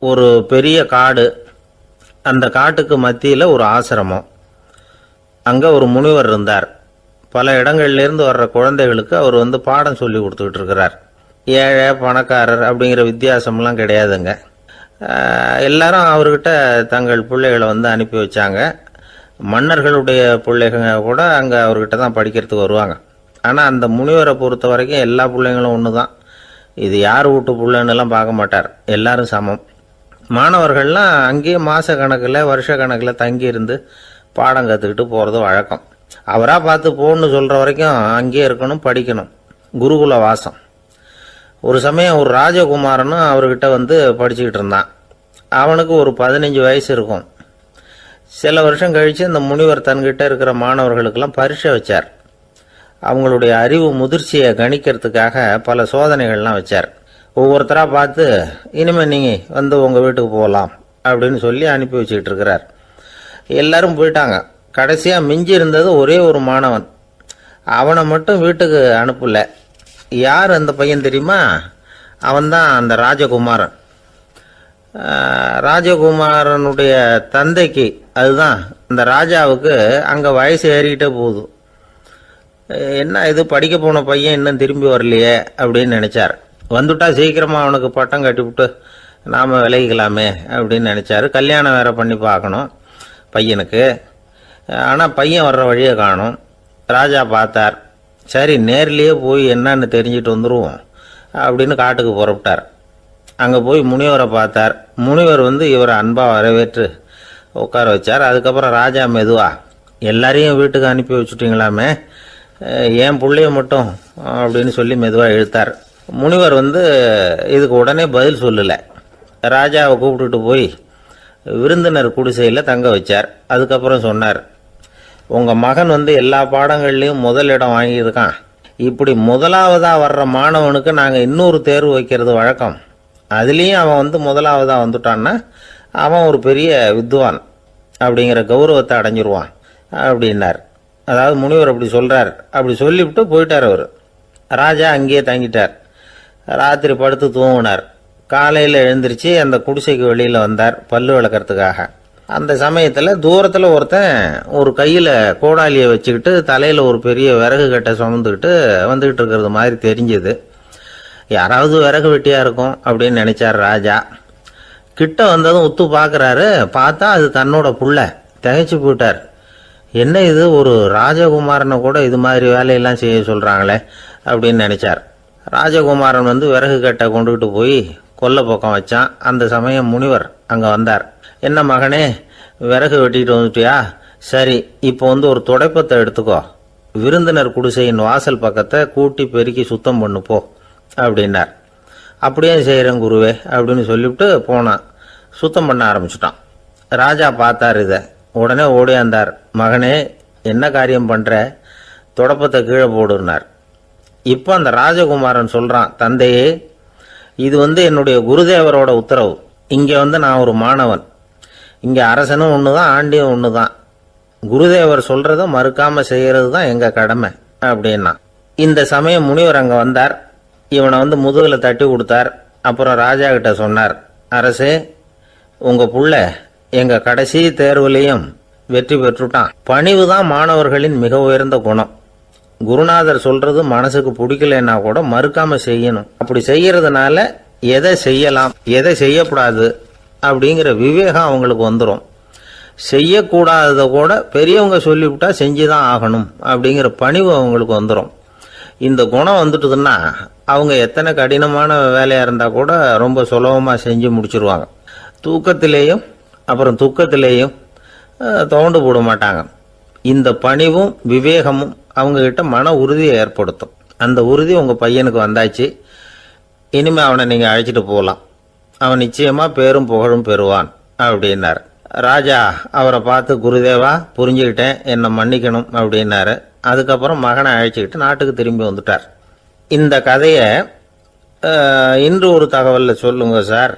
ஒரு பெரிய காடு. அந்த காட்டுக்கு மத்தியில் ஒரு ஆசிரமம். அங்கே ஒரு முனிவர் இருந்தார். பல இடங்கள்லேருந்து வர்ற குழந்தைகளுக்கு அவர் பாடம் சொல்லி கொடுத்துக்கிட்டு இருக்கிறார். ஏழை பணக்காரர் அப்படிங்கிற வித்தியாசம்லாம் கிடையாதுங்க. எல்லாரும் அவர்கிட்ட தங்கள் பிள்ளைகளை அனுப்பி வச்சாங்க. மன்னர்களுடைய பிள்ளைங்க கூட அங்கே அவர்கிட்ட தான் படிக்கிறதுக்கு வருவாங்க. ஆனால் அந்த முனிவரை பொறுத்த வரைக்கும் எல்லா பிள்ளைங்களும் ஒன்று தான். இது யார் வீட்டு பிள்ளைன்னெல்லாம் பார்க்க மாட்டார், எல்லாரும் சமம். மாணவர்கள்லாம் அங்கேயே மாத கணக்கில் வருஷ கணக்கில் தங்கியிருந்து பாடம் கற்றுக்கிட்டு போகிறது வழக்கம். அவராக பார்த்து போன்னு சொல்கிற வரைக்கும் அங்கேயே இருக்கணும், படிக்கணும். குருகுல வாசம். ஒரு சமயம் ஒரு ராஜகுமாரனும் அவர்கிட்ட படிச்சுக்கிட்டு இருந்தான். அவனுக்கு ஒரு 15 வயசு இருக்கும். சில வருஷம் கழித்து அந்த முனிவர் தன்கிட்ட இருக்கிற மாணவர்களுக்கெல்லாம் பரீட்சை வச்சார். அவங்களுடைய அறிவு முதிர்ச்சியை கணிக்கிறதுக்காக பல சோதனைகள்லாம் வச்சார். ஒவ்வொருத்தராக பார்த்து இனிமேல் நீங்கள் உங்கள் வீட்டுக்கு போகலாம் அப்படின்னு சொல்லி அனுப்பி வச்சுக்கிட்டு இருக்கிறார். எல்லாரும் போயிட்டாங்க. கடைசியாக மிஞ்சி இருந்தது ஒரே ஒரு மாணவன். அவனை மட்டும் வீட்டுக்கு அனுப்பலை. யார் அந்த பையன் தெரியுமா? அவன்தான் அந்த ராஜகுமாரன். ராஜகுமாரனுடைய தந்தைக்கு, அதுதான் அந்த ராஜாவுக்கு, அங்கே வயசு ஏறிக்கிட்டே போகுது. என்ன இது, படிக்க போன பையன் இன்னும் திரும்பி வரலையே அப்படின்னு நினைச்சார். வந்துட்டா சீக்கிரமாக அவனுக்கு பட்டம் கட்டிவிட்டு நாம் விலகிக்கலாமே அப்படின்னு நினச்சாரு. கல்யாணம் வேற பண்ணி பார்க்கணும் பையனுக்கு. ஆனால் பையன் வர்ற வழியை காணும். ராஜா பார்த்தார். சரி, நேர்லேயே போய் என்னன்னு தெரிஞ்சுட்டு வந்துடுவோம் அப்படின்னு காட்டுக்கு புறப்பட்டார். அங்கே போய் முனிவரை பார்த்தார். முனிவர் இவரை அன்பாக வரவேற்று உட்கார வச்சார். அதுக்கப்புறம் ராஜா மெதுவா, எல்லாரையும் வீட்டுக்கு அனுப்பி வச்சுட்டீங்களாமே, ஏன் பிள்ளைய மட்டும் அப்படின்னு சொல்லி மெதுவாக இழுத்தார். முனிவர் இதுக்கு உடனே பதில் சொல்லலை. ராஜாவை கூப்பிட்டுட்டு போய் விருந்தினர் குடிசையில் தங்க வச்சார். அதுக்கப்புறம் சொன்னார், உங்கள் மகன் எல்லா பாடங்கள்லையும் முதல் இடம் வாங்கியிருக்கான். இப்படி முதலாவதாக வர்ற மாணவனுக்கு நாங்கள் இன்னொரு தேர்வு வைக்கிறது வழக்கம். அதுலேயும் அவன் முதலாவதாக வந்துட்டான்னா அவன் ஒரு பெரிய வித்வான் அப்படிங்கிற கௌரவத்தை அடைஞ்சிருவான் அப்படின்னார். அதாவது முனிவர் அப்படி சொல்கிறார். அப்படி சொல்லிவிட்டு போயிட்டார் அவர். ராஜா அங்கேயே தங்கிட்டார். ராத்திரி படுத்து தூங்கினார். காலையில் எழுந்திரிச்சு அந்த குடிசைக்கு வெளியில் வந்தார் பல்லு விளக்கிறதுக்காக. அந்த சமயத்தில் தூரத்தில் ஒருத்தன் ஒரு கையில் கோடாலியை வச்சுக்கிட்டு தலையில் ஒரு பெரிய விறகு கட்டை சுமந்துக்கிட்டு வந்துக்கிட்டு இருக்கிறது மாதிரி தெரிஞ்சுது. யாராவது விறகு வெட்டியாக இருக்கும் அப்படின்னு நினைச்சார் ராஜா. கிட்ட வந்ததும் உத்து பார்க்குறாரு. பார்த்தா அது தன்னோட புள்ள. திகைச்சு போயிட்டார். என்ன இது, ஒரு ராஜகுமாரனை கூட இது மாதிரி வேலையெல்லாம் செய்ய சொல்கிறாங்களே அப்படின்னு நினைச்சார். ராஜகுமாரன் விறகு கட்டை கொண்டுகிட்டு போய் கொல்லை பக்கம் வச்சான். அந்த சமயம் முனிவர் அங்கே வந்தார். என்ன மகனே, விறகு வெட்டிட்டு வந்துட்டியா? சரி, இப்போ ஒரு துடைப்பத்தை எடுத்துக்கோ, விருந்தினர் குடிசையின் வாசல் பக்கத்தை கூட்டி பெருக்கி சுத்தம் பண்ணு போ அப்படின்னார். அப்படியே செய்கிறேன் குருவே அப்படின்னு சொல்லிவிட்டு போனான். சுத்தம் பண்ண ஆரம்பிச்சுட்டான். ராஜா பார்த்தார் இதை. உடனே ஓடியாந்தார். மகனே, என்ன காரியம் பண்ணுற? துடப்பத்தை கீழே போடுனார். இப்போ அந்த ராஜகுமாரன் சொல்கிறான், தந்தையே, இது என்னுடைய குருதேவரோட உத்தரவு. இங்கே நான் ஒரு மாணவன். இங்கே அரசனும் ஒன்று தான், ஆண்டியும் ஒன்று தான். குருதேவர் சொல்கிறத மறுக்காமல் செய்கிறது தான் எங்கள் கடமை அப்படின்னா. இந்த சமயம் முனிவர் அங்கே வந்தார். இவனை முதுகில் தட்டி கொடுத்தார். அப்புறம் ராஜா கிட்ட சொன்னார், அரசே, உங்கள் புள்ள எங்கள் கடைசி தேர்வுலையும் வெற்றி பெற்றுட்டான். பணிவு தான் மாணவர்களின் மிக உயர்ந்த குணம். குருநாதர் சொல்றது மனசுக்கு பிடிக்கலன்னா கூட மறுக்காம செய்யணும். அப்படி செய்யறதுனால எதை செய்யலாம் எதை செய்யக்கூடாது அப்படிங்கிற விவேகம் அவங்களுக்கு வந்துடும். செய்யக்கூடாததை கூட பெரியவங்க சொல்லிவிட்டா செஞ்சுதான் ஆகணும் அப்படிங்கிற பணிவு அவங்களுக்கு வந்துடும். இந்த குணம் வந்துட்டுதுன்னா அவங்க எத்தனை கடினமான வேலையா இருந்தா கூட ரொம்ப சுலபமா செஞ்சு முடிச்சிருவாங்க. தூக்கத்திலேயும் அப்புறம் துக்கத்திலேயும் தோண்டு போட மாட்டாங்க. இந்த பணிவும் விவேகமும் அவங்க கிட்ட மன உறுதியை ஏற்படுத்தும். அந்த உறுதி உங்க பையனுக்கு வந்தாச்சு. இனிமே அவனை நீங்க அழைச்சிட்டு போகலாம். அவன் நிச்சயமா பேரும் புகழும் பெறுவான் அப்படின்னாரு. ராஜா அவரை பார்த்து, குருதேவா, புரிஞ்சுக்கிட்டேன், என்னை மன்னிக்கணும் அப்படின்னாரு. அதுக்கப்புறம் மகனை அழைச்சிக்கிட்டு நாட்டுக்கு திரும்பி வந்துட்டார். இந்த கதையை இன்று ஒரு தகவலில் சொல்லுங்க சார்,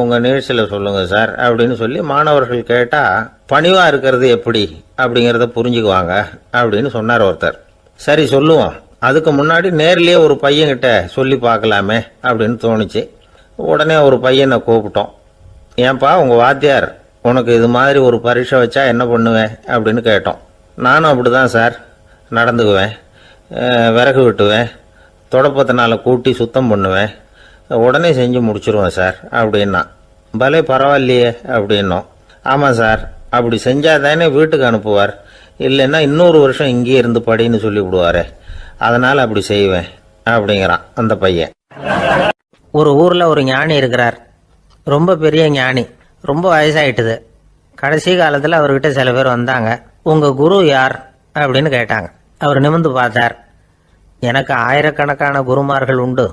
உங்கள் நிகழ்ச்சியில் சொல்லுங்க சார் அப்படின்னு சொல்லி மாணவர்கள் கேட்டால் பணிவாக இருக்கிறது எப்படி அப்படிங்கிறத புரிஞ்சுக்குவாங்க அப்படின்னு சொன்னார் ஒருத்தர். சரி, சொல்லுவோம். அதுக்கு முன்னாடி நேர்லேயே ஒரு பையன்கிட்ட சொல்லி பார்க்கலாமே அப்படின்னு தோணுச்சு. உடனே ஒரு பையனை கூப்பிட்டோம். ஏன்பா உங்கள் வாத்தியார் உனக்கு இது மாதிரி ஒரு பரீட்சை வச்சா என்ன பண்ணுவேன் அப்படின்னு கேட்டோம். நானும் அப்படி தான் சார் நடந்துக்குவேன், விறகு வெட்டுவேன், தொடப்பத்தினால கூட்டி சுத்தம் பண்ணுவேன், உடனே செஞ்சு முடிச்சிருவேன் சார் அப்படின்னா. பலே பரவாயில்லையே அப்படின்னோம். ஆமாம் சார், அப்படி செஞ்சால் தானே வீட்டுக்கு அனுப்புவார், இல்லைன்னா இன்னொரு வருஷம் இங்கேயே இருந்து படின்னு சொல்லி விடுவாரே, அதனால் அப்படி செய்வேன் அப்படிங்கிறான் அந்த பையன். ஒரு ஊரில் ஒரு ஞானி இருக்கிறார், ரொம்ப பெரிய ஞானி, ரொம்ப வயசாயிட்டுது. கடைசி காலத்தில் அவர்கிட்ட சில பேர் வந்தாங்க. உங்கள் குரு யார் அப்படின்னு கேட்டாங்க. அவர் நிமிர்ந்து பார்த்தார். எனக்கு ஆயிரக்கணக்கான குருமார்கள் உண்டு,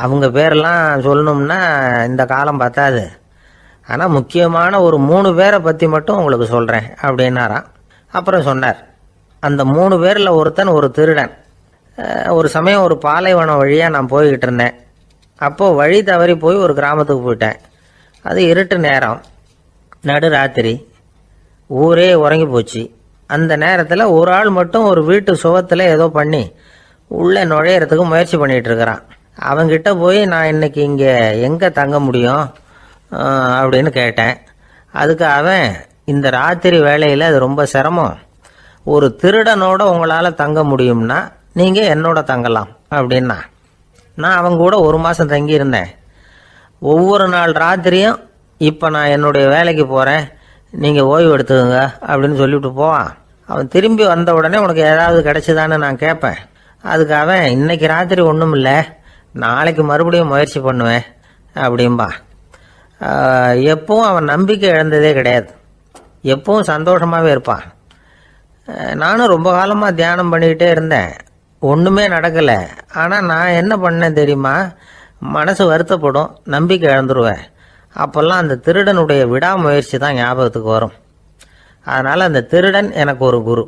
அவங்க பேரெல்லாம் சொல்லணும்னா இந்த காலம் பத்தாது, ஆனால் முக்கியமான ஒரு 3 பேரை பற்றி மட்டும் உங்களுக்கு சொல்கிறேன் அப்படின்னாராம். அப்புறம் சொன்னார், அந்த 3 பேரில் ஒருத்தன் ஒரு திருடன். ஒரு சமயம் ஒரு பாலைவனம் வழியாக நான் போய்கிட்டு இருந்தேன். அப்போது வழி தவறி போய் ஒரு கிராமத்துக்கு போயிட்டேன். அது இருட்டு நேரம், நடு ராத்திரி, ஊரே உறங்கி போச்சு. அந்த நேரத்தில் ஒரு ஆள் மட்டும் ஒரு வீட்டு சுவத்தில் ஏதோ பண்ணி உள்ளே நுழையிறதுக்கு முயற்சி பண்ணிகிட்டு இருக்கிறான். அவங்கிட்ட போய் நான் இன்னைக்கு இங்கே எங்கே தங்க முடியும் அப்படின்னு கேட்டேன். அதுக்கு அவன், இந்த ராத்திரி வேளையில் அது ரொம்ப சிரமம், ஒரு திருடனோட உங்களால் தங்க முடியும்னா நீங்கள் என்னோட தங்கலாம் அப்படின்னா. நான் அவங்க கூட 1 மாதம் தங்கியிருந்தேன். ஒவ்வொரு நாள் ராத்திரியும் இப்போ நான் என்னுடைய வேலைக்கு போகிறேன், நீங்கள் ஓய்வு எடுத்துக்கோங்க அப்படின்னு சொல்லிவிட்டு போவான். அவன் திரும்பி வந்த உடனே உனக்கு ஏதாவது கிடைச்சிதான்னு நான் கேட்பேன். அதுக்கு அவன், இன்னைக்கு ராத்திரி ஒன்றும் இல்லை, நாளைக்கு மறுபடியும் முயற்சி பண்ணுவேன் அப்படின்பா. எப்பவும் அவன் நம்பிக்கை இழந்ததே கிடையாது, எப்பவும் சந்தோஷமாகவே இருப்பான். நானும் ரொம்ப காலமாக தியானம் பண்ணிக்கிட்டே இருந்தேன், ஒன்றுமே நடக்கலை. ஆனால் நான் என்ன பண்ணேன் தெரியுமா, மனசு வருத்தப்படும், நம்பிக்கை இழந்துருவேன். அப்போல்லாம் அந்த திருடனுடைய விடாமுயற்சி தான் ஞாபகத்துக்கு வரும். அதனால் அந்த திருடன் எனக்கு ஒரு குரு.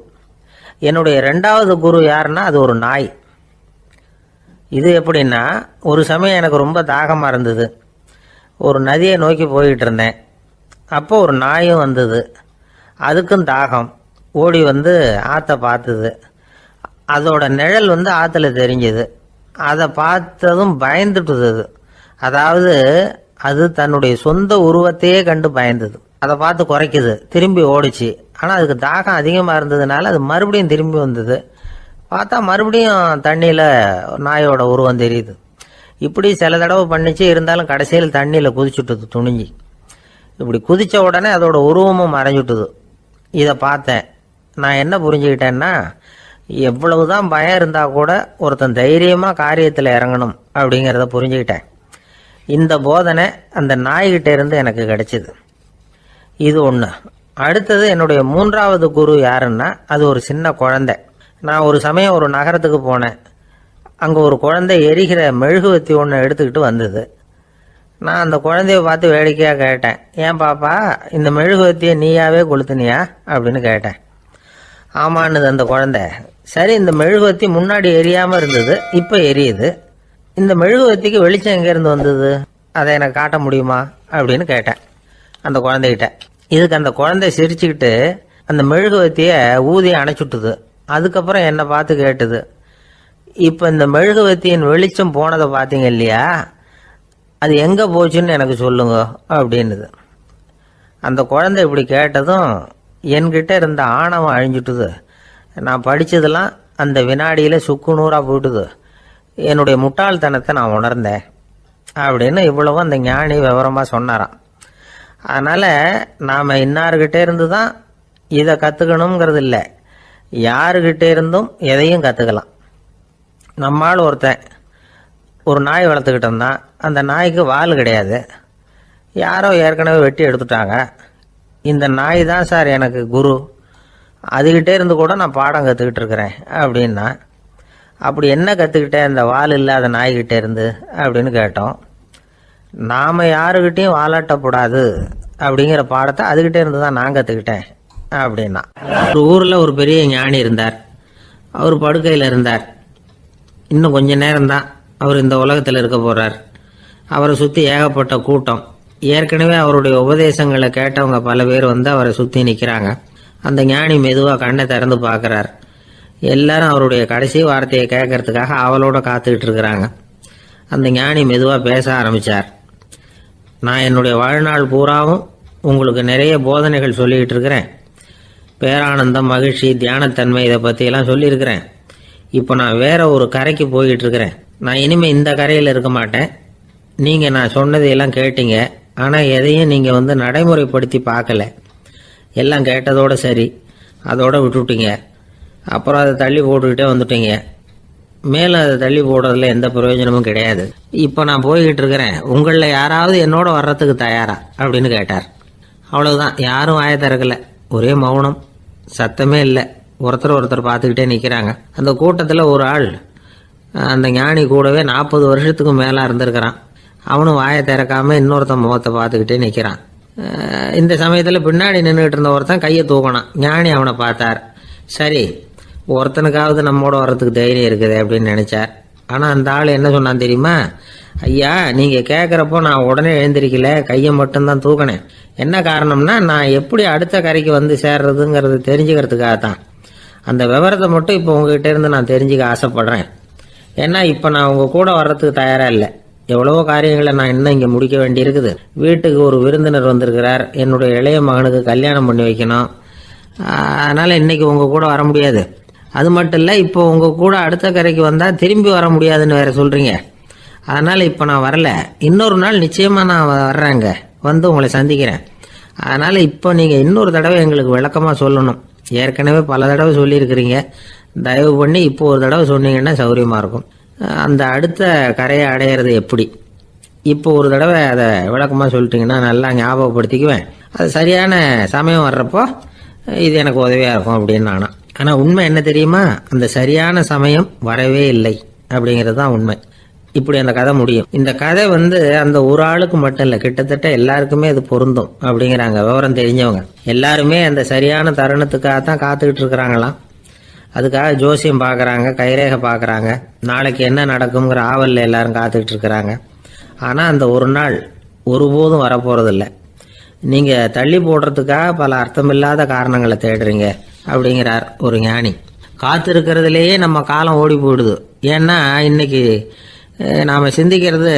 என்னுடைய 2வது குரு யாருன்னா அது ஒரு நாய். இது எப்படின்னா, ஒரு சமயம் எனக்கு ரொம்ப தாகமாக இருந்தது. ஒரு நதியை நோக்கி போய்கிட்டு இருந்தேன். அப்போ ஒரு நாயும் வந்தது, அதுக்கும் தாகம். ஓடி வந்து ஆற்றை பார்த்தது. அதோட நிழல் வந்து ஆற்றுல தெரிஞ்சது. அதை பார்த்ததும் பயந்துட்டுது. அதாவது அது தன்னுடைய சொந்த உருவத்தையே கண்டு பயந்தது. அதை பார்த்து குறைக்குது, திரும்பி ஓடிச்சு. ஆனால் அதுக்கு தாகம் அதிகமாக இருந்ததுனால அது மறுபடியும் திரும்பி வந்தது. பார்த்தா மறுபடியும் தண்ணியில் நாயோட உருவம் தெரியுது. இப்படி சில தடவை பண்ணிச்சு. இருந்தாலும் கடைசியில் தண்ணியில் குதிச்சுட்டுது துணிஞ்சி. இப்படி குதித்த உடனே அதோட உருவமும் மறைஞ்சுட்டுது. இதை பார்த்தேன். நான் என்ன புரிஞ்சுக்கிட்டேன்னா, எவ்வளவுதான் பயம் இருந்தால் கூட ஒருத்தன் தைரியமாக காரியத்தில் இறங்கணும் அப்படிங்கிறத புரிஞ்சுக்கிட்டேன். இந்த போதனை அந்த நாய்கிட்ட இருந்து எனக்கு கிடைச்சிது. இது ஒன்று. அடுத்தது என்னுடைய 3வது குரு யாருன்னா அது ஒரு சின்ன குழந்தை. நான் ஒரு சமயம் ஒரு நகரத்துக்கு போனேன். அங்கே ஒரு குழந்தை எரிகிற மெழுகுவத்தி ஒன்று எடுத்துக்கிட்டு வந்தது. நான் அந்த குழந்தைய பார்த்து வேடிக்கையாக கேட்டேன், ஏன் பாப்பா இந்த மெழுகுவத்தியை நீயாவே கொளுத்துனியா அப்படின்னு கேட்டேன். ஆமான்னுது அந்த குழந்தை. சரி, இந்த மெழுகுவத்தி முன்னாடி எரியாமல் இருந்தது, இப்போ எரியுது. இந்த மெழுகுவத்திக்கு வெளிச்சம் எங்கேருந்து வந்தது, அதை எனக்கு காட்ட முடியுமா அப்படின்னு கேட்டேன் அந்த குழந்தைகிட்ட. இதுக்கு அந்த குழந்தை சிரிச்சுக்கிட்டு அந்த மெழுகுவத்தியை ஊதி அணைச்சுட்டுது. அதுக்கப்புறம் என்னை பார்த்து கேட்டுது, இப்போ இந்த மெழுகுவத்தியின் வெளிச்சம் போனதை பார்த்தீங்க இல்லையா, அது எங்கே போச்சுன்னு எனக்கு சொல்லுங்க அப்படின்னுது. அந்த குழந்தை இப்படி கேட்டதும் என்கிட்ட இருந்த ஆணவம் அழிஞ்சுட்டுது. நான் படித்ததெல்லாம் அந்த வினாடியில் சுக்கு நூறாக போயிட்டுது. என்னுடைய முட்டாள்தனத்தை நான் உணர்ந்தேன் அப்படின்னு இவ்வளவும் அந்த ஞானி விவரமாக சொன்னாராம். அதனால் நாம் இன்னார்கிட்டே இருந்து தான் இதை கற்றுக்கணுங்கிறது இல்லை, யாருக்கிட்டே இருந்தும் எதையும் கற்றுக்கலாம். நம்மால் ஒருத்தன் ஒரு நாய் வளர்த்துக்கிட்டு இருந்தான். அந்த நாய்க்கு வால் கிடையாது, யாரோ ஏற்கனவே வெட்டி எடுத்துட்டாங்க. இந்த நாய் தான் சார் எனக்கு குரு, அதுகிட்டே இருந்து கூட நான் பாடம் கற்றுக்கிட்டு இருக்கிறேன் அப்படின்னா. அப்படி என்ன கற்றுக்கிட்டேன் இந்த வால் இல்லாத நாய்கிட்டே இருந்து அப்படின்னு கேட்டோம். நாம் யாருக்கிட்டையும் வாலாட்டக்கூடாது அப்படிங்கிற பாடத்தை அதுகிட்டே இருந்து தான் நான் கற்றுக்கிட்டேன் அப்படின்னா. ஒரு ஊரில் ஒரு பெரிய ஞானி இருந்தார். அவர் படுக்கையில் இருந்தார். இன்னும் கொஞ்ச நேரம்தான் அவர் இந்த உலகத்தில் இருக்க போகிறார். அவரை சுற்றி ஏகப்பட்ட கூட்டம். ஏற்கனவே அவருடைய உபதேசங்களை கேட்டவங்க பல பேர் வந்து அவரை சுற்றி நிற்கிறாங்க. அந்த ஞானி மெதுவாக கண்ணை திறந்து பார்க்குறார். எல்லாரும் அவருடைய கடைசி வார்த்தையை கேட்கறதுக்காக அவளோட காத்துக்கிட்டு இருக்கிறாங்க. அந்த ஞானி மெதுவாக பேச ஆரம்பித்தார். நான் என்னுடைய வாழ்நாள் பூராவும் உங்களுக்கு நிறைய போதனைகள் சொல்லிக்கிட்டு இருக்கிறேன். பேரானந்தம், மகிழ்ச்சி, தியானத்தன்மை இதை பற்றியெல்லாம் சொல்லியிருக்கிறேன். இப்போ நான் வேற ஒரு கரைக்கு போய்கிட்டு இருக்கிறேன். நான் இனிமேல் இந்த கரையில் இருக்க மாட்டேன். நீங்கள் நான் சொன்னதையெல்லாம் கேட்டீங்க, ஆனால் எதையும் நீங்கள் நடைமுறைப்படுத்தி பார்க்கல. எல்லாம் கேட்டதோடு சரி, அதோட விட்டுவிட்டீங்க. அப்புறம் அதை தள்ளி போட்டுக்கிட்டே வந்துட்டீங்க. மேலும் அதை தள்ளி போடுறதுல எந்த பிரயோஜனமும் கிடையாது. இப்போ நான் போய்கிட்டு இருக்கிறேன். உங்களில் யாராவது என்னோட வர்றதுக்கு தயாரா அப்படின்னு கேட்டார். அவ்வளவுதான். யாரும் வாய திறக்கல. ஒரே மௌனம், சத்தமே இல்லை. ஒருத்தர் பார்த்துக்கிட்டே நிற்கிறாங்க. அந்த கூட்டத்தில் ஒரு ஆள் அந்த ஞானி கூடவே 40 வருஷத்துக்கு மேலே இருந்திருக்கிறான். அவனும் வாயை திறக்காம இன்னொருத்தன் முகத்தை பார்த்துக்கிட்டே நிற்கிறான். இந்த சமயத்தில் பின்னாடி நின்றுட்டு இருந்த ஒருத்தன் கையை தூக்கினான். ஞானி அவனை பார்த்தார். சரி, ஒருத்தனுக்காவது நம்மோட வர்றதுக்கு தைரியம் இருக்குது அப்படின்னு நினைச்சார். ஆனால் அந்த ஆள் என்ன சொன்னான் தெரியுமா? ஐயா, நீங்கள் கேட்குறப்போ நான் உடனே எழுந்திருக்கல, கையை மட்டும்தான் தூக்கினேன். என்ன காரணம்னா, நான் எப்படி அடுத்த கரைக்கு வந்து சேர்றதுங்கிறது தெரிஞ்சுக்கிறதுக்காக தான். அந்த விவரத்தை மட்டும் இப்போ உங்ககிட்ட இருந்து நான் தெரிஞ்சுக்க ஆசைப்படுறேன். ஏன்னா இப்போ நான் உங்கள் கூட வர்றதுக்கு தயாராக இல்லை. எவ்வளவோ காரியங்களை நான் இன்னும் இங்கே முடிக்க வேண்டியிருக்குது. வீட்டுக்கு ஒரு விருந்தினர் வந்திருக்கிறார். என்னுடைய இளைய மகனுக்கு கல்யாணம் பண்ணி வைக்கணும். அதனால் இன்னைக்கு உங்கள் கூட வர முடியாது. அது மட்டும் இல்லை, இப்போ உங்கள் கூட அடுத்த கரைக்கு வந்தால் திரும்பி வர முடியாதுன்னு வேற சொல்கிறீங்க. அதனால் இப்போ நான் வரல. இன்னொரு நாள் நிச்சயமாக நான் வர்றேங்க, வந்து உங்களை சந்திக்கிறேன். அதனால் இப்போ நீங்கள் இன்னொரு தடவை எங்களுக்கு விளக்கமாக சொல்லணும். ஏற்கனவே பல தடவை சொல்லியிருக்கிறீங்க. தயவு பண்ணி இப்போ ஒரு தடவை சொன்னீங்கன்னா சௌகரியமாக இருக்கும். அந்த அடுத்த கரையை அடையிறது எப்படி? இப்போ ஒரு தடவை அதை விளக்கமாக சொல்லிட்டீங்கன்னா நல்லா ஞாபகப்படுத்திக்குவேன். அது சரியான சமயம் வர்றப்போ இது எனக்கு உதவியாக இருக்கும் அப்படின்னு நானா. ஆனால் உண்மை என்ன தெரியுமா? அந்த சரியான சமயம் வரவே இல்லை அப்படிங்கிறது தான் உண்மை. இப்படி அந்த கதை முடியும். இந்த கதை அந்த ஒரு ஆளுக்கு மட்டும் இல்லை, கிட்டத்தட்ட எல்லாருக்குமே அது பொருந்தும் அப்படிங்கிறாங்க விவரம் தெரிஞ்சவங்க. எல்லாருமே அந்த சரியான தருணத்துக்காக தான் காத்துக்கிட்டு இருக்கிறாங்களாம். அதுக்காக ஜோசியம் பார்க்குறாங்க, கைரேகை பார்க்குறாங்க. நாளைக்கு என்ன நடக்குங்கிற ஆவலில் எல்லாரும் காத்துக்கிட்டு இருக்கிறாங்க. ஆனால் அந்த ஒரு நாள் ஒருபோதும் வரப்போகிறதில்ல. நீங்கள் தள்ளி போடுறதுக்காக பல அர்த்தமில்லாத காரணங்களை தேடுறீங்க அப்படிங்கிறார் ஒரு ஞானி. காத்திருக்கிறதுலேயே நம்ம காலம் ஓடி போயிடுது. ஏன்னா இன்னைக்கு நாம் சிந்திக்கிறது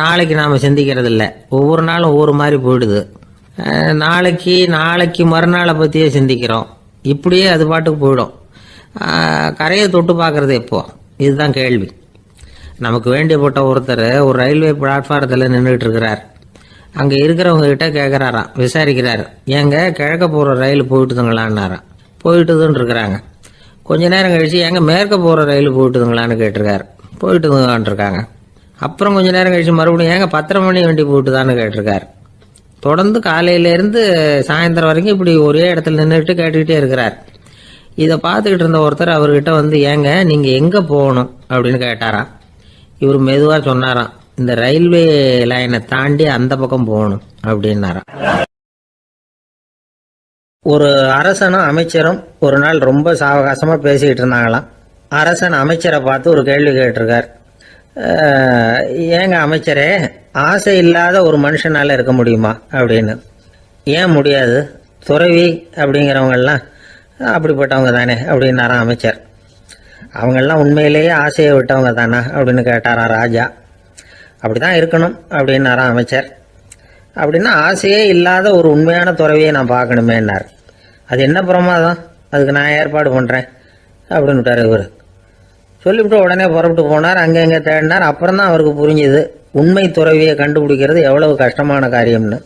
நாளைக்கு நாம் சிந்திக்கிறது இல்லை. ஒவ்வொரு நாளும் ஒவ்வொரு மாதிரி போயிடுது. நாளைக்கு மறுநாளை பற்றியே சிந்திக்கிறோம். இப்படியே அது பாட்டுக்கு போயிடும். கரையை தொட்டு பார்க்கறது எப்போ? இதுதான் கேள்வி. நமக்கு வேண்டியப்பட்ட ஒருத்தர் ஒரு ரயில்வே பிளாட்ஃபாரத்தில் நின்றுட்டு இருக்கிறார். அங்கே இருக்கிறவங்க கிட்ட கேட்குறாராம், விசாரிக்கிறார். ஏங்க கிழக்க போகிற ரயில் போயிட்டுதுங்களான்னாராம். போயிட்டுதுன்னு இருக்கிறாங்க. கொஞ்ச நேரம் கழிச்சு ஏங்க மேற்க போகிற ரயில் போயிட்டுதுங்களான்னு கேட்டிருக்காரு. போயிட்டுதுங்களான் இருக்காங்க. அப்புறம் கொஞ்ச நேரம் கழிச்சு மறுபடியும் ஏங்க 10:30 மணி வண்டி போயிட்டுதான்னு கேட்டிருக்காரு. தொடர்ந்து காலையிலேருந்து சாயந்தரம் வரைக்கும் இப்படி ஒரே இடத்துல நின்றுட்டு கேட்டுக்கிட்டே இருக்கிறார். இதை பார்த்துக்கிட்டு இருந்த ஒருத்தர் அவர்கிட்ட ஏங்க நீங்கள் எங்கே போகணும் அப்படின்னு கேட்டாராம். இவர் மெதுவாக சொன்னாராம், இந்த ரயில்வே லைனை தாண்டி அந்த பக்கம் போகணும் அப்படின்னாராம். ஒரு அரசனும் அமைச்சரும் ஒரு நாள் ரொம்ப சாவகாசமாக பேசிக்கிட்டு இருந்தாங்களாம். அரசன் அமைச்சரை பார்த்து ஒரு கேள்வி கேட்டிருக்கார். ஏங்க அமைச்சரே, ஆசை இல்லாத ஒரு மனுஷனால இருக்க முடியுமா அப்படின்னு. ஏன் முடியாது? துறவி அப்படிங்கிறவங்கெல்லாம் அப்படிப்பட்டவங்க தானே அப்படின்னாராம் அமைச்சர். அவங்கெல்லாம் உண்மையிலேயே ஆசையை விட்டவங்க தானா அப்படின்னு கேட்டாராம் ராஜா. அப்படிதான் இருக்கணும் அப்படின்னாராம் அமைச்சர். அப்படின்னா ஆசையே இல்லாத ஒரு உண்மையான துறவியை நான் பார்க்கணுமேன்னார். அது என்ன பிரமாதம், அதுக்கு நான் ஏற்பாடு பண்ணுறேன் அப்படின்னு விட்டார் இவர். சொல்லிவிட்டு உடனே புறப்பட்டு போனார். அங்கே எங்கே தேடினார். அப்புறம் தான் அவருக்கு புரிஞ்சுது உண்மை துறவியை கண்டுபிடிக்கிறது எவ்வளவு கஷ்டமான காரியம்னு.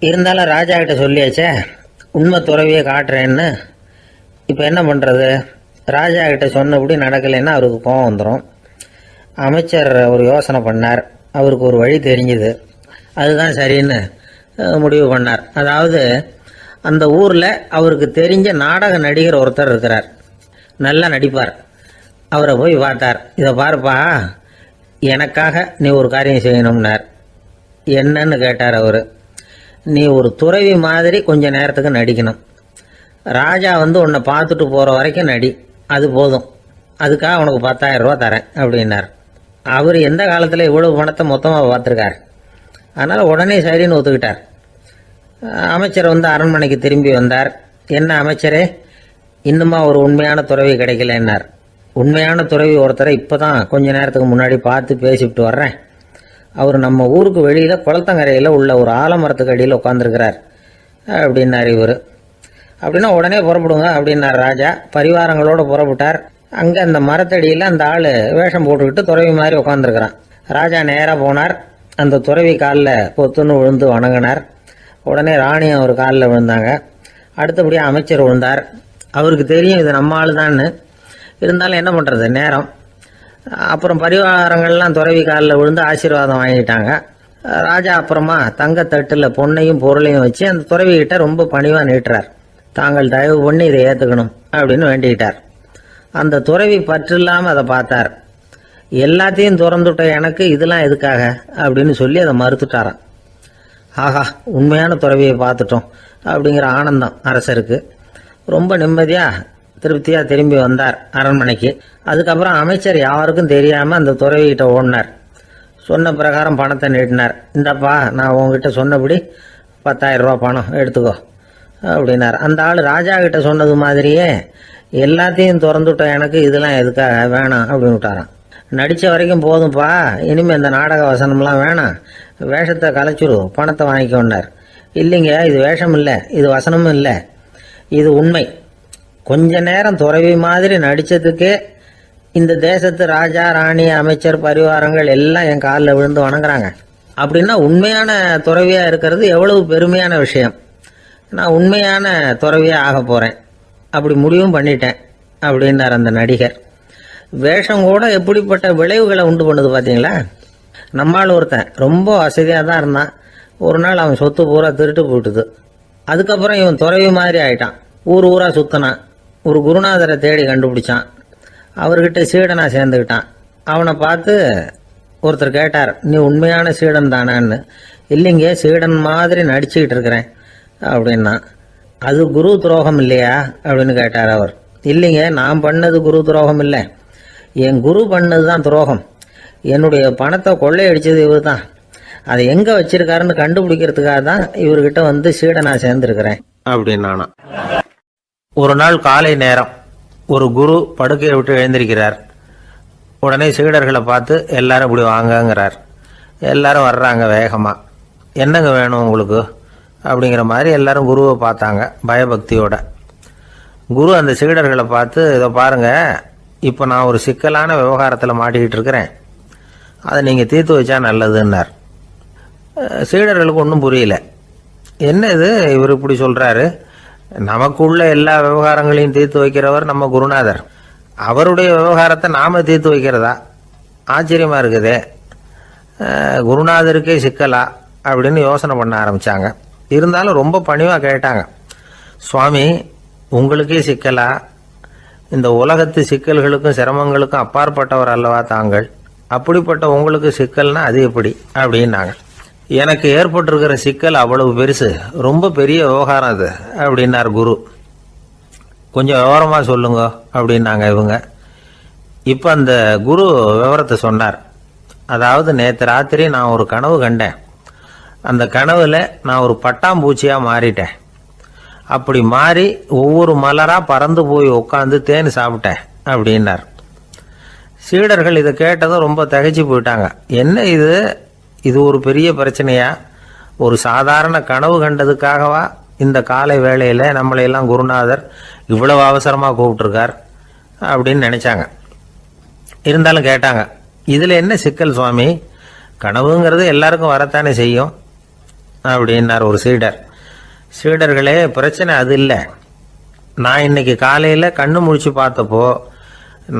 இருந்தாலும் ராஜா கிட்ட சொல்லியாச்சே, உண்மை துறவியை காட்டுறேன்னு. இப்போ என்ன பண்ணுறது? ராஜா கிட்ட சொன்னபடி நடக்கலைன்னா அவருக்கு கோபம் வந்துடும். அமைச்சர் ஒரு யோசனை பண்ணார். அவருக்கு ஒரு வழி தெரிஞ்சுது. அதுதான் சரின்னு முடிவு பண்ணார். அதாவது அந்த ஊரில் அவருக்கு தெரிஞ்ச நாடக நடிகர் ஒருத்தர் இருக்கிறார், நல்லா நடிப்பார். அவரை போய் பார்த்தார். இதை பாருப்பா, எனக்காக நீ ஒரு காரியம் செய்யணும்னார். என்னன்னு கேட்டார் அவர். நீ ஒரு துறவி மாதிரி கொஞ்ச நேரத்துக்கு நடிக்கணும். ராஜா உன்னை பார்த்துட்டு போகிற வரைக்கும் நடி, அது போதும். அதுக்காக உனக்கு 10,000 ரூபா தரேன் அப்படின்னார். அவர் எந்த காலத்தில் இவ்வளவு பணத்தை மொத்தமாக பார்த்துருக்கார். அதனால் உடனே சரின்னு ஒத்துக்கிட்டார். அமைச்சர் அரண்மனைக்கு திரும்பி வந்தார். என்ன அமைச்சரே, இன்னுமா ஒரு உண்மையான துறவி கிடைக்கலன்னார். உண்மையான துறவி ஒருத்தரை இப்போ தான் கொஞ்ச நேரத்துக்கு முன்னாடி பார்த்து பேசிவிட்டு வர்றேன். அவர் நம்ம ஊருக்கு வெளியில் குளத்தங்கரையில் உள்ள ஒரு ஆலமரத்துக்கு அடியில் உட்காந்துருக்கிறார் அப்படின்னார் இவர். அப்படின்னா உடனே புறப்படுங்க அப்படின்னார் ராஜா. பரிவாரங்களோடு புறப்பட்டார். அங்கே அந்த மரத்தடியில் அந்த ஆள் வேஷம் போட்டுக்கிட்டு துறவி மாதிரி உட்காந்துருக்கிறான். ராஜா நேராக போனார். அந்த துறவி காலில் பொத்துன்னு விழுந்து வணங்கினார். உடனே ராணி அவர் காலில் விழுந்தாங்க. அடுத்தபடியாக அமைச்சர் விழுந்தார். அவருக்கு தெரியும் இது நம்ம ஆள் தான்னு. இருந்தாலும் என்ன பண்ணுறது, நேரம். அப்புறம் பரிவாரங்கள்லாம் துறவி காலில் விழுந்து ஆசீர்வாதம் வாங்கிட்டாங்க. ராஜா அப்புறமா தங்கத்தட்டில் பொண்ணையும் பொருளையும் வச்சு அந்த துறவிகிட்ட ரொம்ப பணிவாக நீட்டுறார். தாங்கள் தயவு பண்ணி இதை ஏற்றுக்கணும் அப்படின்னு வேண்டிக்கிட்டார். அந்த துறவி பற்று இல்லாமல் அதை பார்த்தார். எல்லாத்தையும் திறந்துட்ட எனக்கு இதெல்லாம் எதுக்காக அப்படின்னு சொல்லி அதை மறுத்துட்டாராம். ஆஹா, உண்மையான துறவியை பார்த்துட்டோம் அப்படிங்கிற ஆனந்தம் அரசருக்கு. ரொம்ப நிம்மதியாக திருப்தியாக திரும்பி வந்தார் அரண்மனைக்கு. அதுக்கப்புறம் அமைச்சர் யாருக்கும் தெரியாமல் அந்த துறவிகிட்ட ஓடினார். சொன்ன பிரகாரம் பணத்தை நீட்டினார். இந்தப்பா, நான் உங்ககிட்ட சொன்னபடி 10,000 ரூபா பணம் எடுத்துக்கோ அப்படின்னார். அந்த ஆள் ராஜா கிட்ட சொன்னது மாதிரியே எல்லாத்தையும் திறந்துவிட்ட எனக்கு இதெல்லாம் எதுக்காக வேணாம் அப்படின்னு விட்டாரான். நடித்த வரைக்கும் போதும்ப்பா, இனிமேல் இந்த நாடக வசனம்லாம் வேணாம், வேஷத்தை கலைச்சிரு, பணத்தை வாங்கிக்கோன்னார். இல்லைங்க, இது வேஷம் இல்லை, இது வசனமும் இல்லை, இது உண்மை. கொஞ்ச நேரம் துறவி மாதிரி நடித்ததுக்கே இந்த தேசத்து ராஜா, ராணி, அமைச்சர், பரிவாரங்கள் எல்லாம் என் காலில் விழுந்து வணங்குறாங்க. அப்படின்னா உண்மையான துறவியாக இருக்கிறது எவ்வளவு பெருமையான விஷயம். நான் உண்மையான துறவியாக ஆக போகிறேன், அப்படி முடிவும் பண்ணிட்டேன் அப்படின்னார் அந்த நடிகர். வேஷம் கூட எப்படிப்பட்ட விளைவுகளை உண்டு பண்ணுது பார்த்தீங்களா. நம்மால் ஒருத்தன் ரொம்ப வசதியாக தான் இருந்தான். ஒரு நாள் அவன் சொத்து பூரா திருட்டு போயிட்டுது. அதுக்கப்புறம் இவன் துறவி மாதிரி ஆயிட்டான். ஊர் ஊராக சுற்றினான். ஒரு குருநாதரை தேடி கண்டுபிடிச்சான். அவர்கிட்ட சீடனா சேர்ந்துக்கிட்டான். அவனை பார்த்து ஒருத்தர் கேட்டார், நீ உண்மையான சீடன் தானான்னு. இல்லைங்க, சீடன் மாதிரி நடிச்சுக்கிட்டு இருக்கிறேன் அப்படின்னா. அது குரு துரோகம் இல்லையா அப்படின்னு கேட்டார் அவர். இல்லைங்க, நான் பண்ணது குரு துரோகம் இல்லை, என் குரு பண்ணது தான் துரோகம். என்னுடைய பணத்தை கொள்ளையடிச்சது இவர் தான். அதை எங்கே வச்சிருக்காருன்னு கண்டுபிடிக்கிறதுக்காக தான் இவர்கிட்ட வந்து சீடனா சேர்ந்துருக்கிறேன் அப்படின்னானா. ஒரு நாள் காலை நேரம் ஒரு குரு படுக்கையை விட்டு எழுந்திருக்கிறார். உடனே சீடர்களை பார்த்து எல்லாரும் இப்படி வாங்கங்கிறார். எல்லாரும் வர்றாங்க வேகமாக. என்னங்க வேணும் உங்களுக்கு அப்படிங்கிற மாதிரி எல்லாரும் குருவை பார்த்தாங்க பயபக்தியோட. குரு அந்த சீடர்களை பார்த்து, இதை பாருங்கள், இப்போ நான் ஒரு சிக்கலான விவகாரத்தில் மாட்டிக்கிட்டு இருக்கிறேன், அதை நீங்கள் தீர்த்து வச்சா நல்லதுன்னார். சீடர்களுக்கு ஒன்றும் புரியல. என்ன இது இவர் இப்படி சொல்கிறாரு, நமக்குள்ள எல்லா விவகாரங்களையும் தீர்த்து வைக்கிறவர் நம்ம குருநாதர், அவருடைய விவகாரத்தை நாம் தீர்த்து வைக்கிறதா, ஆச்சரியமாக இருக்குதே, குருநாதருக்கே சிக்கலா அப்படின்னு யோசனை பண்ண ஆரம்பித்தாங்க. இருந்தாலும் ரொம்ப பணிவாக கேட்டாங்க, சுவாமி உங்களுக்கே சிக்கலா, இந்த உலகத்து சிக்கல்களுக்கும் சிரமங்களுக்கும் அப்பாற்பட்டவர் அல்லவா தாங்கள், அப்படிப்பட்ட உங்களுக்கு சிக்கல்னா அது எப்படி அப்படின்னாங்க. எனக்கு ஏற்பட்டிருக்கிற சிக்கல் அவ்வளவு பெருசு, ரொம்ப பெரிய விவகாரம் அது அப்படின்னார் குரு. கொஞ்சம் விவரமாக சொல்லுங்க அப்படின்னாங்க இவங்க. இப்போ அந்த குரு விவரத்தை சொன்னார். அதாவது நேற்று ராத்திரி நான் ஒரு கனவு கண்டேன். அந்த கனவுல நான் ஒரு பட்டாம்பூச்சியாக மாறிட்டேன். அப்படி மாறி ஒவ்வொரு மலராக பறந்து போய் உட்காந்து தேன் சாப்பிட்டேன் அப்படின்னார். சீடர்கள் இதை கேட்டதும் ரொம்ப திகைச்சு போயிட்டாங்க. என்ன இது, இது ஒரு பெரிய பிரச்சனையா, ஒரு சாதாரண கனவு கண்டதுக்காகவா இந்த காலை வேளையில் நம்மளையெல்லாம் குருநாதர் இவ்வளவு அவசரமாக கூப்பிட்டுருக்கார் அப்படின்னு நினைச்சாங்க. இருந்தாலும் கேட்டாங்க, இதில் என்ன சிக்கல் சுவாமி, கனவுங்கிறது எல்லாருக்கும் வரத்தானே செய்யும் அப்படின்னார் ஒரு சீடர். சீடர்களே, பிரச்சனை அது இல்லை. நான் இன்னைக்கு காலையில் கண்ணு முழிச்சு பார்த்தப்போ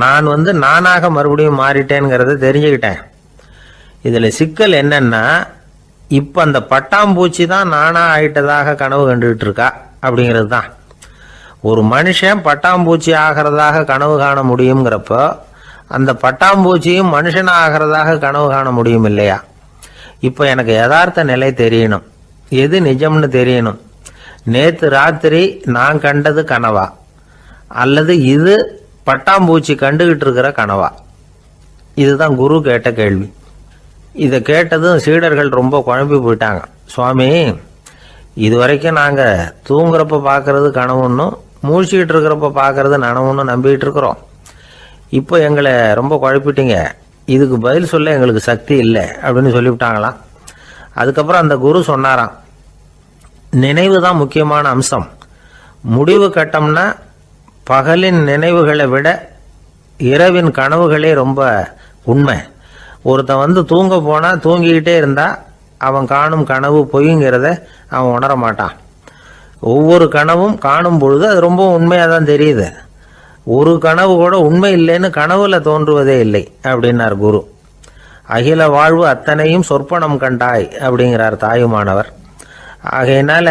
நான் நானாக மறுபடியும் மாறிட்டேங்கிறத தெரிஞ்சுக்கிட்டேன். இதில் சிக்கல் என்னன்னா, இப்போ அந்த பட்டாம்பூச்சி தான் நானா ஆயிட்டதாக கனவு கண்டுகிட்டு இருக்கா அப்படிங்கிறது தான். ஒரு மனுஷன் பட்டாம்பூச்சி ஆகிறதாக கனவு காண முடியுங்கிறப்போ அந்த பட்டாம்பூச்சியும் மனுஷனா ஆகிறதாக கனவு காண முடியும் இல்லையா. இப்போ எனக்கு யதார்த்த நிலை தெரியணும், எது நிஜம்னு தெரியணும். நேற்று ராத்திரி நான் கண்டது கனவா, அல்லது இது பட்டாம்பூச்சி கண்டுகிட்டு இருக்கிற கனவா? இதுதான் குரு கேட்ட கேள்வி. இதை கேட்டதும் சீடர்கள் ரொம்ப குழம்பி போயிட்டாங்க. சுவாமி, இது வரைக்கும் நாங்கள் தூங்குறப்ப பார்க்கறது கனவுன்னும் மூழ்கிட்டு இருக்கிறப்ப பார்க்கறது நனவுன்னு நம்பிக்கிட்டு இருக்கிறோம். இப்போ எங்களை ரொம்ப குழப்பிட்டீங்க. இதுக்கு பதில் சொல்ல எங்களுக்கு சக்தி இல்லை அப்படின்னு சொல்லிவிட்டாங்களாம். அதுக்கப்புறம் அந்த குரு சொன்னாராம், நினைவு தான் முக்கியமான அம்சம். முடிவு கட்டம்னா பகலின் நினைவுகளை விட இரவின் கனவுகளே ரொம்ப உண்மை. ஒருத்தன் தூங்க போனால் தூங்கிக்கிட்டே இருந்தால் அவன் காணும் கனவு பொய்ங்கிறத அவன் உணர மாட்டான். ஒவ்வொரு கனவும் காணும் பொழுது அது ரொம்ப உண்மையாக தான் தெரியுது. ஒரு கனவு கூட உண்மை இல்லைன்னு கனவுல தோன்றுவதே இல்லை அப்படின்னார் குரு. அகில வாழ்வு அத்தனையும் சொற்பனம் கண்டாய் அப்படிங்கிறார் தாயுமானவர். ஆகையினால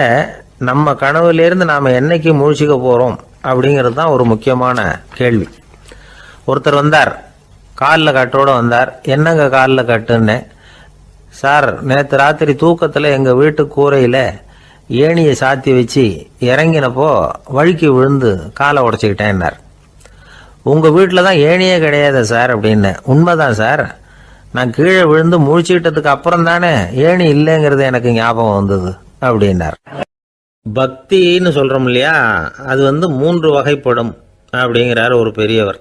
நம்ம கனவுலேருந்து நாம் என்னைக்கு முழிச்சிக்க போகிறோம் அப்படிங்கிறது தான் ஒரு முக்கியமான கேள்வி. ஒருத்தர் வந்தார், காலில் கட்டோடு வந்தார். என்னங்க காலில் கட்டுன்னு? சார், நேற்று ராத்திரி தூக்கத்தில் எங்கள் வீட்டு கூரையில் ஏணியை சாத்தி வச்சு இறங்கினப்போ வழுக்கி விழுந்து காலை உடச்சிக்கிட்டேன்னார். உங்கள் வீட்டில் தான் ஏணியே கிடையாது சார் அப்படின்னு. உண்மைதான் சார், நான் கீழே விழுந்து முழிச்சுக்கிட்டதுக்கு அப்புறம் தானே ஏணி இல்லைங்கிறது எனக்கு ஞாபகம் வந்தது அப்படின்னார். பக்தின்னு சொல்கிறோம் இல்லையா, அது 3 வகைப்படும் அப்படிங்கிறார் ஒரு பெரியவர்.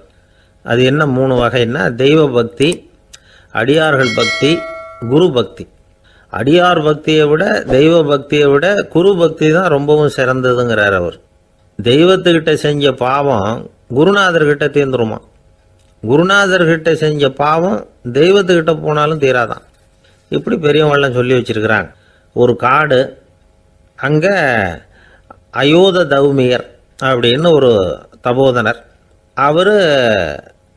அது என்ன 3 வகைன்னா, தெய்வ பக்தி, அடியார்கள் பக்தி, குரு பக்தி. அடியார் பக்தியை விட தெய்வ பக்தியை விட குரு பக்தி தான் ரொம்பவும் சிறந்ததுங்கிறார் அவர். தெய்வத்துக்கிட்ட செஞ்ச பாவம் குருநாதர்கிட்ட தீர்ந்துருமா, குருநாதர்கிட்ட செஞ்ச பாவம் தெய்வத்துக்கிட்ட போனாலும் தீராதான். இப்படி பெரியவங்களாம் சொல்லி வச்சிருக்கிறாங்க. ஒரு காடு, அங்கே அயோத தௌமியர் அப்படின்னு ஒரு தபோதனர். அவர்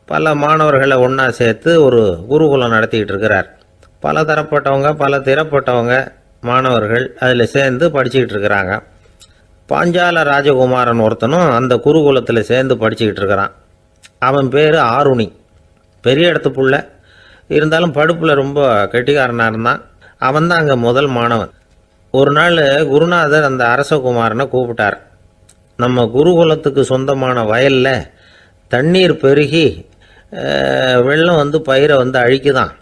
பல மாணவர்களை ஒன்றா சேர்த்து ஒரு குருகுலம் நடத்திக்கிட்டு இருக்கிறார். பல தரப்பட்டவங்க பல திறப்பட்டவங்க மாணவர்கள் அதில் சேர்ந்து படிச்சுக்கிட்டு இருக்கிறாங்க. பாஞ்சால ராஜகுமாரன் ஒருத்தனும் அந்த குருகுலத்தில் சேர்ந்து படிச்சுக்கிட்டு இருக்கிறான். அவன் பேர் ஆருணி. பெரிய இடத்து புள்ள, இருந்தாலும் படுப்பில் ரொம்ப கெட்டிக்காரனாக இருந்தான். அவன் தான் அங்கே முதல் மாணவன். ஒரு நாள் குருநாதர் அந்த அரசகுமாரனை கூப்பிட்டார். நம்ம குருகுலத்துக்கு சொந்தமான வயலில் தண்ணீர் பெருகி வெள்ளம் பயிரை அழிக்குதான்,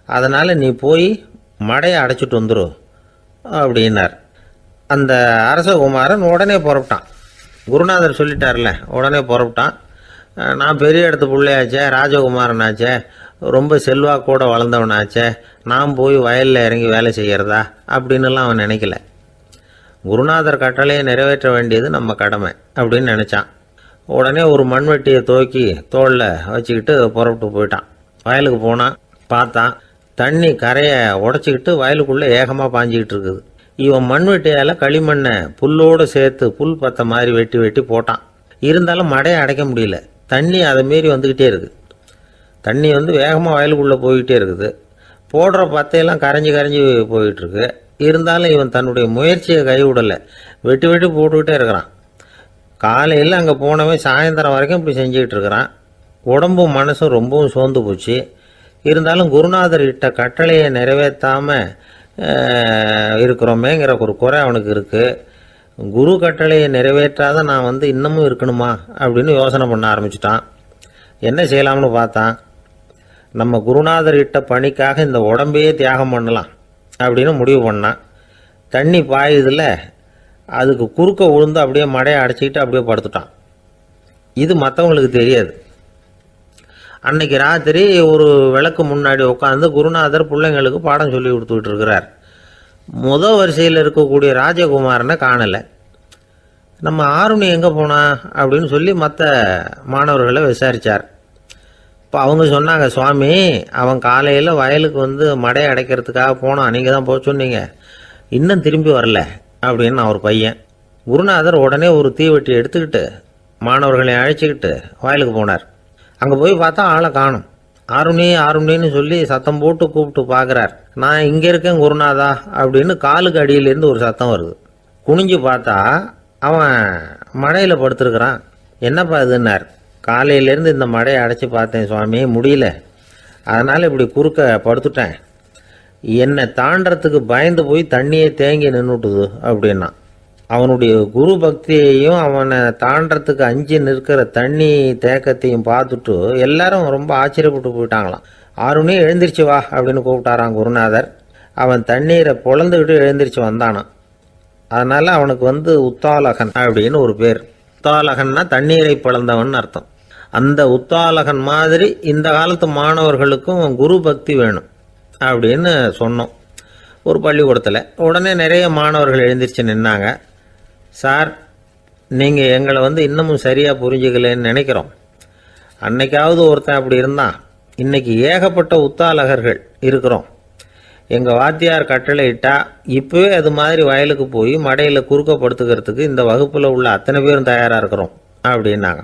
அதனால் நீ போய் மடையை அடைச்சிட்டு வந்துரு அப்படின்னார். அந்த அரசகுமாரன் உடனே புறப்பட்டான். குருநாதர் சொல்லிட்டார்ல, உடனே புறப்பட்டான். நான் பெரிய இடத்து பிள்ளையாச்சே, ராஜகுமாரனாச்சே, ரொம்ப செல்வாக்கூட வளர்ந்தவனாச்சே, நான் போய் வயலில் இறங்கி வேலை செய்கிறதா அப்படின்னுலாம் அவன் நினைக்கல. குருநாதர் கட்டளையை நிறைவேற்ற வேண்டியது நம்ம கடமை அப்படின்னு நினச்சான். உடனே ஒரு மண்வெட்டியை தூக்கி தோளில் வச்சுக்கிட்டு புறப்பட்டு போயிட்டான். வயலுக்கு போனான். பார்த்தான், தண்ணி கரையை உடச்சிக்கிட்டு வயலுக்குள்ளே ஏகமாக பாஞ்சிக்கிட்டு இருக்குது. இவன் மண்வெட்டியால் களிமண்ணை புல்லோடு சேர்த்து புல் பத்த மாதிரி வெட்டி வெட்டி போட்டான். இருந்தாலும் மடையை அடைக்க முடியல. தண்ணி அதை மீறி வந்துக்கிட்டே இருக்குது. தண்ணி வேகமாக வயலுக்குள்ளே போய்கிட்டே இருக்குது. போடுற பத்தையெல்லாம் கரைஞ்சி கரைஞ்சி போயிட்டுருக்கு. இருந்தாலும் இவன் தன்னுடைய முயற்சியை கைவிடலை. வெட்டி வெட்டி போட்டுக்கிட்டே இருக்கிறான். காலையில் அங்கே போனவன் சாயந்தரம் வரைக்கும் இப்படி செஞ்சுக்கிட்டு இருக்கிறான். உடம்பும் மனசும் ரொம்பவும் சோர்ந்து போச்சு. இருந்தாலும் குருநாதர் இட்ட கட்டளையை நிறைவேற்றாமல் இருக்கிறோமேங்கிற ஒரு குறை அவனுக்கு இருக்குது. குரு கட்டளையை நிறைவேற்றாத நான் இன்னமும் இருக்கணுமா அப்படின்னு யோசனை பண்ண ஆரம்பிச்சிட்டான். என்ன செய்யலாம்னு பார்த்தான். நம்ம குருநாதர் இட்ட பணிக்காக இந்த உடம்பையே தியாகம் பண்ணலாம் அப்படின்னு முடிவு பண்ணான். தண்ணி பாயுதில்ல, அதுக்கு குறுக்க விழுந்து அப்படியே மடையை அடைச்சிக்கிட்டு அப்படியே படுத்துட்டான். இது மற்றவங்களுக்கு தெரியாது. அன்னைக்கு ராத்திரி ஒரு விளக்கு முன்னாடி உட்காந்து குருநாதர் பிள்ளைங்களுக்கு பாடம் சொல்லி கொடுத்துக்கிட்டு இருக்கிறார். வரிசையில் இருக்கக்கூடிய ராஜகுமாரனை காணலை. நம்ம ஆருணி எங்கே போனா அப்படின்னு சொல்லி மற்ற மாணவர்களை விசாரித்தார். இப்போ அவங்க சொன்னாங்க, சுவாமி, அவன் காலையில் வயலுக்கு மடையை அடைக்கிறதுக்காக போனான், நீங்கள் தான் போக சொன்னீங்க, இன்னும் திரும்பி வரல அப்படின்னு அவர் பையன். குருநாதர் உடனே ஒரு தீவெட்டி எடுத்துக்கிட்டு மாணவர்களை அழைச்சிக்கிட்டு வயலுக்கு போனார். அங்கே போய் பார்த்தா ஆளை காணும். ஆருணி ஆருணின்னு சொல்லி சத்தம் போட்டு கூப்பிட்டு பார்க்குறார். நான் இங்கே இருக்கேன் குருநாதா அப்படின்னு காலுக்கு அடியிலேருந்து ஒரு சத்தம் வருது. குனிஞ்சு பார்த்தா அவன் மடையில் படுத்துருக்கிறான். என்னப்பா இதுன்னார். காலையிலேருந்து இந்த மடையை அடைச்சி பார்த்தேன் சுவாமி, முடியல, அதனால் இப்படி குறுக்க படுத்துட்டேன். என்னை தாண்டறதுக்கு பயந்து போய் தண்ணியே தேங்கி நின்றுட்டுது அப்படின்னா. அவனுடைய குரு பக்தியையும் அவனை தாண்டறதுக்கு அஞ்சு நிற்கிற தண்ணி தேக்கத்தையும் பார்த்துட்டு எல்லாரும் ரொம்ப ஆச்சரியப்பட்டு போயிட்டாங்களாம். ஆருணி எழுந்திரிச்சு வா அப்படின்னு கூப்பிட்டாரான் குருநாதர். அவன் தண்ணீரை பொழந்துக்கிட்டு எழுந்திரிச்சு வந்தானான். அதனால் அவனுக்கு உத்தாலகன் அப்படின்னு ஒரு பேர். உத்தாலகன்னா தண்ணீரை பிளந்தவன் அர்த்தம். அந்த உத்தாலகன் மாதிரி இந்த காலத்து மாணவர்களுக்கும் குரு பக்தி வேணும் அப்படின்னு சொன்னோம் ஒரு பள்ளிக்கூடத்தில். உடனே நிறைய மாணவர்கள் எழுந்திரிச்சு நின்னாங்க. சார், நீங்கள் எங்களை இன்னமும் சரியாக புரிஞ்சுக்கலன்னு நினைக்கிறோம். அன்னைக்காவது ஒருத்தன் அப்படி இருந்தான், இன்னைக்கு ஏகப்பட்ட உத்தாலகர்கள் இருக்கிறோம். எங்கள் வாத்தியார் கட்டளை இட்டா இப்போவே அது மாதிரி வயலுக்கு போய் மடையில் குறுக்கப்படுத்துக்கிறதுக்கு இந்த வகுப்பில் உள்ள அத்தனை பேரும் தயாராக இருக்கிறோம் அப்படின்னாங்க.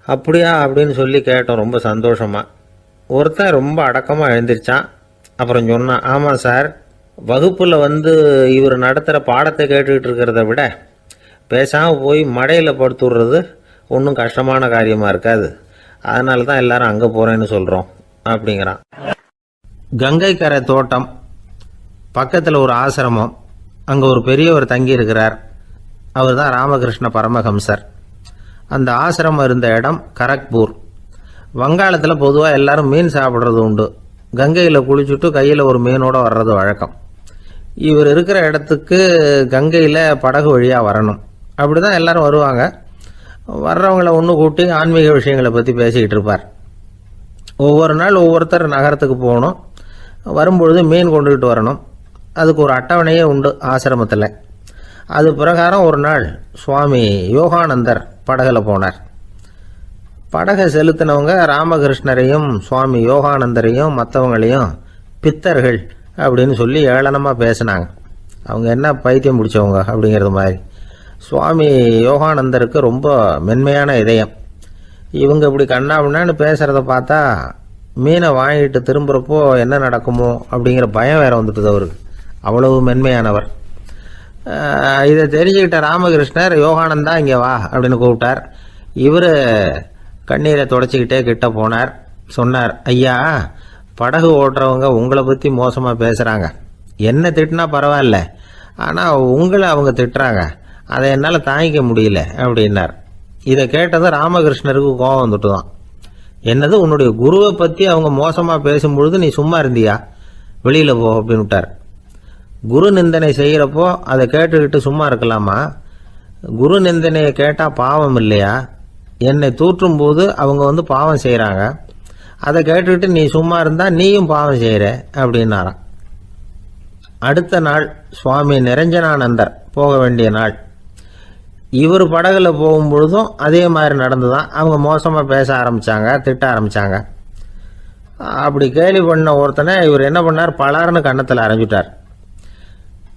அப்படியா அப்படின்னு சொல்லி கேட்டோம் ரொம்ப சந்தோஷமாக. ஒருத்தன் ரொம்ப அடக்கமாக எழுந்திரிச்சான். அப்புறம் சொன்னான், ஆமாம் சார், வகுப்பில் இவர் நடத்துகிற பாடத்தை கேட்டுக்கிட்டு இருக்கிறத விட பேசாமல் போய் மடையில் படுத்துடுறது ஒன்றும் கஷ்டமான காரியமாக இருக்காது. அதனால தான் எல்லாரும் அங்கே போகிறேன்னு சொல்கிறோம் அப்படிங்கிறான். கங்கை கரை தோட்டம் பக்கத்தில் ஒரு ஆசிரமம், அங்கே ஒரு பெரியவர் தங்கி இருக்கிறார். அவர் தான் ராமகிருஷ்ண பரமஹம்சர். அந்த ஆசிரமம் இருந்த இடம் கரக்பூர். வங்காளத்தில் பொதுவாக எல்லாரும் மீன் சாப்பிட்றது உண்டு. கங்கையில் குளிச்சுட்டு கையில் ஒரு மீனோடு வர்றது வழக்கம். இவர் இருக்கிற இடத்துக்கு கங்கையில் படகு வழியாக வரணும். அப்படி தான் எல்லாரும் வருவாங்க. வர்றவங்கள ஒன்று கூட்டி ஆன்மீக விஷயங்களை பற்றி பேசிக்கிட்டு இருப்பார். ஒவ்வொரு நாள் ஒவ்வொருத்தர் நகரத்துக்கு போகணும். வரும்பொழுது மீன் கொண்டுகிட்டு வரணும். அதுக்கு ஒரு அட்டவணையே உண்டு ஆசிரமத்தில். அது பிரகாரம் ஒரு நாள் சுவாமி யோகானந்தர் படகில் போனார். படகை செலுத்தினவங்க ராமகிருஷ்ணரையும் சுவாமி யோகானந்தரையும் மற்றவங்களையும் பித்தர்கள் அப்படின்னு சொல்லி ஏளனமாக பேசினாங்க. அவங்க என்ன பைத்தியம் பிடிச்சவங்க அப்படிங்கிறது மாதிரி. சுவாமி யோகானந்தருக்கு ரொம்ப மென்மையான இதயம். இவங்க இப்படி கண்ணாபின்னான்னு பேசுகிறத பார்த்தா மீனை வாங்கிட்டு திரும்புகிறப்போ என்ன நடக்குமோ அப்படிங்கிற பயம் வேற வந்துட்டுது அவருக்கு. அவ்வளவு மென்மையானவர். இதை தெரிஞ்சுக்கிட்ட ராமகிருஷ்ணர், யோகானந்தா இங்கே வா அப்படின்னு கூப்பிட்டார். இவர் கண்ணீரை தொடச்சிக்கிட்டே கிட்ட போனார். சொன்னார், ஐயா, படகு ஓட்டுறவங்க உங்களை பற்றி மோசமாக பேசுகிறாங்க. என்ன திட்டினா பரவாயில்ல, ஆனால் உங்களை அவங்க திட்டுறாங்க. அதை என்னால் தாங்கிக்க முடியல அப்படின்னார். இதை கேட்டதும் ராமகிருஷ்ணருக்கு கோபம் வந்துட்டு தான். என்னது, உன்னுடைய குருவை பற்றி அவங்க மோசமாக பேசும்பொழுது நீ சும்மா இருந்தியா? வெளியில் போ அப்படின்னு விட்டார். குரு நிந்தனை செய்கிறப்போ அதை கேட்டுக்கிட்டு சும்மா இருக்கலாமா? குரு நிந்தனையை கேட்டால் பாவம் இல்லையா? என்னை தூற்றும் போது அவங்க பாவம் செய்கிறாங்க. அதை கேட்டுக்கிட்டு நீ சும்மா இருந்தால் நீயும் பாவம் செய்கிற அப்படின்னாராம். அடுத்த நாள் சுவாமி நிரஞ்சனானந்தர் போக வேண்டிய நாள். இவர் படகுல போகும்பொழுதும் அதே மாதிரி நடந்துதான். அவங்க மோசமாக பேச ஆரம்பித்தாங்க, திட்ட ஆரம்பித்தாங்க. அப்படி கேலி பண்ண ஒருத்தனை இவர் என்ன பண்ணார், பலார்னு கன்னத்தில் அரைஞ்சிட்டார்.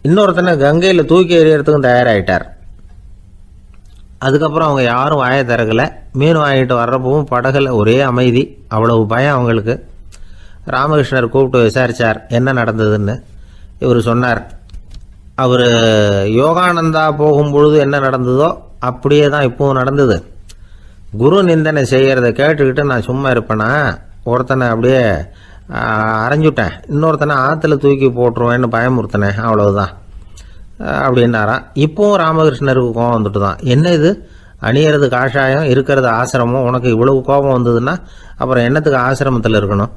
இன்னொருத்தனை கங்கையில் தூக்கி எறியறதுக்கும் தயாராகிட்டார். அதுக்கப்புறம் அவங்க யாரும் வாயை திறக்கலை. மீன் வாங்கிட்டு வர்றப்பவும் படகுல ஒரே அமைதி. அவ்வளவு பயம் அவங்களுக்கு. ராமகிருஷ்ணர் கூப்பிட்டு விசாரித்தார் என்ன நடந்ததுன்னு. இவர் சொன்னார், அவர் யோகானந்தா போகும்பொழுது என்ன நடந்ததோ அப்படியே தான் இப்பவும் நடந்தது. குரு நிந்தனை செய்கிறத கேட்டுக்கிட்டு நான் சும்மா இருப்பேனா? ஒருத்தனை அப்படியே அரைஞ்சுட்டேன், இன்னொருத்தனை ஆற்றுல தூக்கி போட்டுருவேன்னு பயமுறுத்தினேன், அவ்வளவுதான் அப்படின்னாராம். இப்போவும் ராமகிருஷ்ணருக்கு கோபம் வந்துட்டு தான். என்ன இது, அணியறது காஷாயம், இருக்கிறது ஆசிரமம், உனக்கு இவ்வளவு கோபம் வந்ததுன்னா அப்புறம் என்னத்துக்கு ஆசிரமத்தில் இருக்கணும்?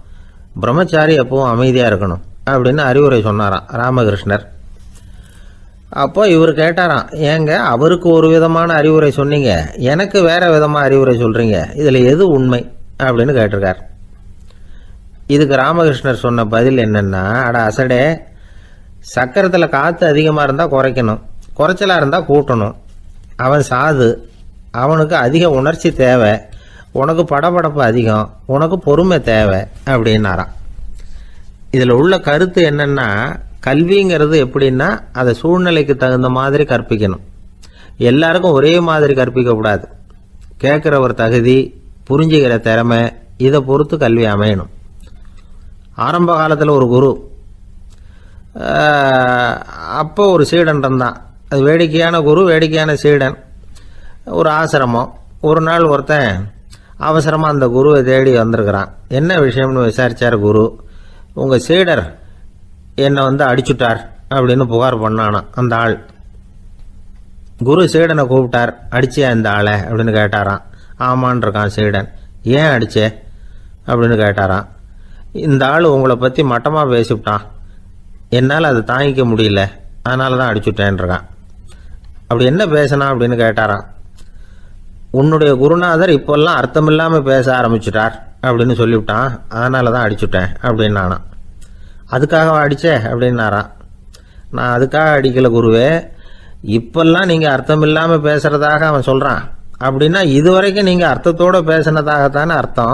பிரம்மச்சாரி எப்பவும் அமைதியாக இருக்கணும் அப்படின்னு அறிவுரை சொன்னாராம் ராமகிருஷ்ணர். அப்போ இவர் கேட்டாராம், ஏங்க அவருக்கு ஒரு விதமான அறிவுரை சொன்னீங்க, எனக்கு வேற விதமாக அறிவுரை சொல்கிறீங்க, இதில் எது உண்மை அப்படின்னு கேட்டிருக்கார். இதுக்கு ராமகிருஷ்ணர் சொன்ன பதில் என்னன்னா, அட அசடே, சக்கரத்தில் காற்று அதிகமாக இருந்தால் குறைக்கணும், குறைச்சலாக இருந்தால் கூட்டணும். அவன் சாது, அவனுக்கு அதிக உணர்ச்சி தேவை, உனக்கு படபடப்பு அதிகம், உனக்கு பொறுமை தேவை அப்படின்னாராம். இதில் உள்ள கருத்து என்னன்னா, கல்விங்கிறது எப்படின்னா அதை சூழ்நிலைக்கு தகுந்த மாதிரி கற்பிக்கணும். எல்லாருக்கும் ஒரே மாதிரி கற்பிக்கக்கூடாது. கேட்குறவர் தகுதி, புரிஞ்சுக்கிற திறமை, இதை பொறுத்து கல்வி அமையணும். ஆரம்ப காலத்தில் ஒரு குரு, அப்போ ஒரு சீடன் இருந்தான். அது வேடிக்கையான குரு, வேடிக்கையான சீடன். ஒரு ஆசிரமம். ஒரு நாள் ஒருத்தன் அவசரமாக அந்த குருவை தேடி வந்திருக்கிறான். என்ன விஷயம்னு விசாரித்தார் குரு. உங்கள் சீடர் என்னை அடிச்சுட்டார் அப்படின்னு புகார் பண்ணானா அந்த ஆள். குரு சீடனை கூப்பிட்டார். அடிச்சியா இந்த ஆளை அப்படின்னு கேட்டாராம். ஆமான் இருக்கான் சீடன். ஏன் அடிச்சே அப்படின்னு கேட்டாராம். இந்த ஆள் உங்களை பற்றி மட்டமாக பேசிவிட்டான், என்னால் அதை தாங்கிக்க முடியல, அதனால தான் அடிச்சுட்டேன் இருக்கான். அப்படி என்ன பேசினா அப்படின்னு கேட்டாராம். உன்னுடைய குருநாதர் இப்பெல்லாம் அர்த்தமில்லாமல் பேச ஆரம்பிச்சிட்டார் அப்படின்னு சொல்லிவிட்டான், அதனால தான் அடிச்சுட்டேன் அப்படின்னு நானாம். அதுக்காக அடித்தே அப்படின்னாரான். நான் அதுக்காக அடிக்கல குருவே, இப்பெல்லாம் நீங்கள் அர்த்தம் இல்லாமல் பேசுகிறதாக அவன் சொல்கிறான் அப்படின்னா இதுவரைக்கும் நீங்கள் அர்த்தத்தோடு பேசினதாகத்தானே அர்த்தம்.